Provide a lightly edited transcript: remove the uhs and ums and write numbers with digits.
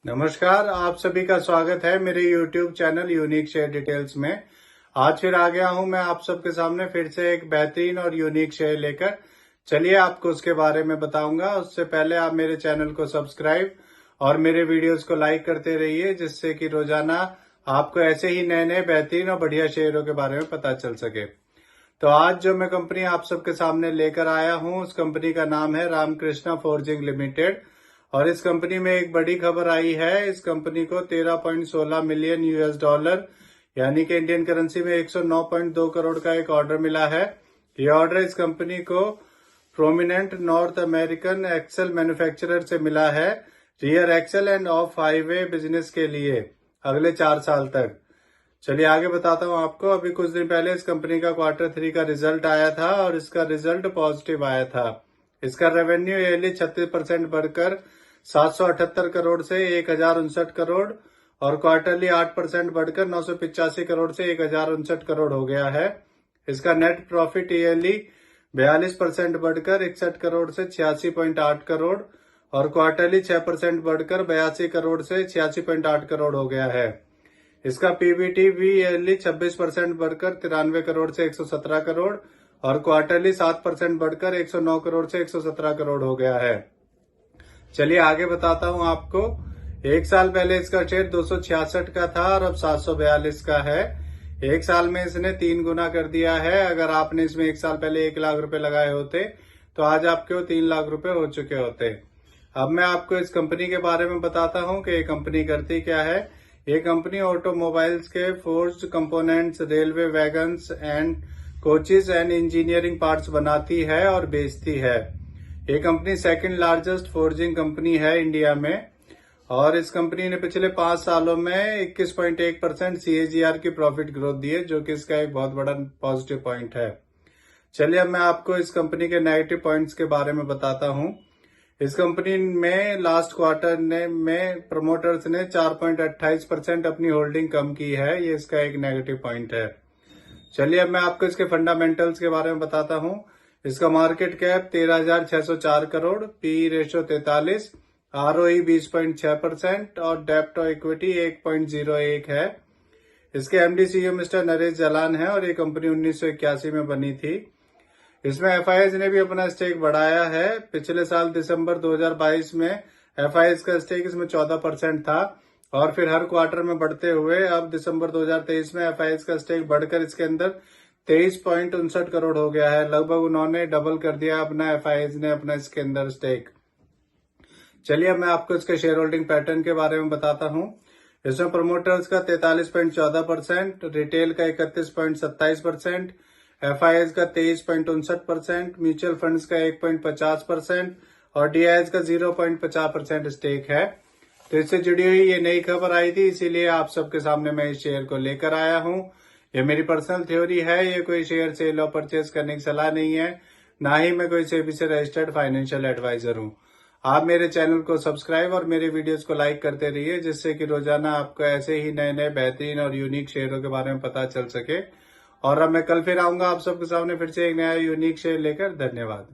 नमस्कार, आप सभी का स्वागत है मेरे YouTube channel unique share details में। आज फिर आ गया हूं मैं आप सबके सामने फिर से एक बेहतरीन और यूनिक शेयर लेकर। चलिए आपको उसके बारे में बताऊंगा। उससे पहले आप मेरे चैनल को सब्सक्राइब और मेरे वीडियोस को लाइक करते रहिए, जिससे कि रोजाना आपको ऐसे ही नए नए बेहतरीन और बढ़िया शेयरों के बारे में पता चल सके। तो आज जो मैं कंपनी आप सबके सामने लेकर आया हूं, उस कंपनी का नाम है रामकृष्णा फोर्जिंग लिमिटेड। और इस कंपनी में एक बड़ी खबर आई है। इस कंपनी को 13.16 मिलियन US डॉलर यानी कि इंडियन करेंसी में 109.2 करोड़ का एक ऑर्डर मिला है। ये ऑर्डर इस कंपनी को prominent north American axle manufacturer से मिला है, rear axle and off highway business के लिए अगले 4 साल तक। चलिए आगे बताता हूँ आपको। अभी कुछ दिन पहले इस कंपनी का Q3 का रिजल्ट आया था और इसका रिजल्ट पॉजिटिव आया था। इसका रेवेन्यू ईयरली 36% बढ़कर 778 करोड़ से 1059 करोड़ और क्वार्टरली 8% बढ़कर 985 करोड़ से 1059 करोड़ हो गया है। इसका नेट प्रॉफिट ईयरली 42% बढ़कर 61 करोड़ से 86.8 करोड़ और क्वार्टरली 6% बढ़कर 82 करोड़ से 86.8 करोड़ हो गया है। इसका पीबीटी भी ईयरली 26% बढ़कर 93 करोड़ से 117 करोड़ और क्वार्टरली 7% बढ़कर 109 करोड़ से 117 करोड़ हो गया है। चलिए आगे बताता हूं आपको। एक साल पहले इसका शेयर 266 का था और अब 742 का है। एक साल में इसने 3 गुना कर दिया है। अगर आपने इसमें एक साल पहले 1 लाख रुपए लगाए होते तो आज आपके 3 लाख रुपए हो चुके होते। अब मैं आपको इस कंपनी के बारे में बताता हूं कि ये कंपनी करती क्या है। ये कंपनी ऑटोमोबाइल्स के forged components, railway wagons and coaches and engineering parts बनाती है और बेचती है। ये company second largest forging company है इंडिया में और इस कंपनी ने पिछले 5 सालों में 21.1% CAGR की प्रॉफिट ग्रोथ दी है, जो कि इसका एक बहुत बड़ा पॉजिटिव पॉइंट है। चलिए अब मैं आपको इस कंपनी के नेगेटिव पॉइंट्स के बारे में बताता हूं। इस कंपनी में लास्ट क्वार्टर में प्रमोटर्स ने 4.28% अपनी होल्डिंग कम की है। ये इसका एक नेगेटिव पॉइंट है। चलिए अब मैं आपको इसके फंडामेंटल्स के बारे में बताता हूं। इसका market cap 13,604 crore, P ratio 43, ROE 20.6% और डेप्ट टू इक्विटी 1.01 है। इसके MD CEO mister Naresh Jalan है और ये कंपनी 1981 में बनी थी। इसमें FIS ने भी अपना स्टेक बढ़ाया है। पिछले साल दिसंबर 2022 में FIS का स्टेक इसमें 14% था और फिर हर क्वार्टर में बढ़ते हुए अब दिसंबर 2023 में FIS का स्टेक बढ़कर इसके अंदर 23.59 करोड़ हो गया है। लगभग उन्होंने डबल कर दिया अपना FIS ने अपना इसके अंदर स्टेक। चलिए अब मैं आपको इसके शेयर होल्डिंग पैटर्न के बारे में बताता हूं। इसमें प्रमोटर्स का 43.14%, रिटेल का 31.27%, FIS का 23.59%, म्यूचुअल फंड्स का 1.50% और DIS का 0.50% स्टेक है। तो इससे जुड़ी हुई ये नई खबर आई थी, इसीलिए आप सबके सामने मैं इस शेयर को लेकर आया हूं। ये मेरी पर्सनल थ्योरी है, ये कोई शेयर सेल और परचेज करने की सलाह नहीं है, ना ही मैं कोई सेबी से रजिस्टर्ड फाइनेंशियल एडवाइजर हूं। आप मेरे चैनल को सब्सक्राइब और मेरे वीडियोस को लाइक करते रहिए, जिससे कि रोजाना आपको ऐसे ही नए नए बेहतरीन और यूनिक शेयरों के बारे में पता चल सके। और अब मैं कल फिर आऊंगा आप सबके सामने फिर से एक नया यूनिक शेयर लेकर। धन्यवाद।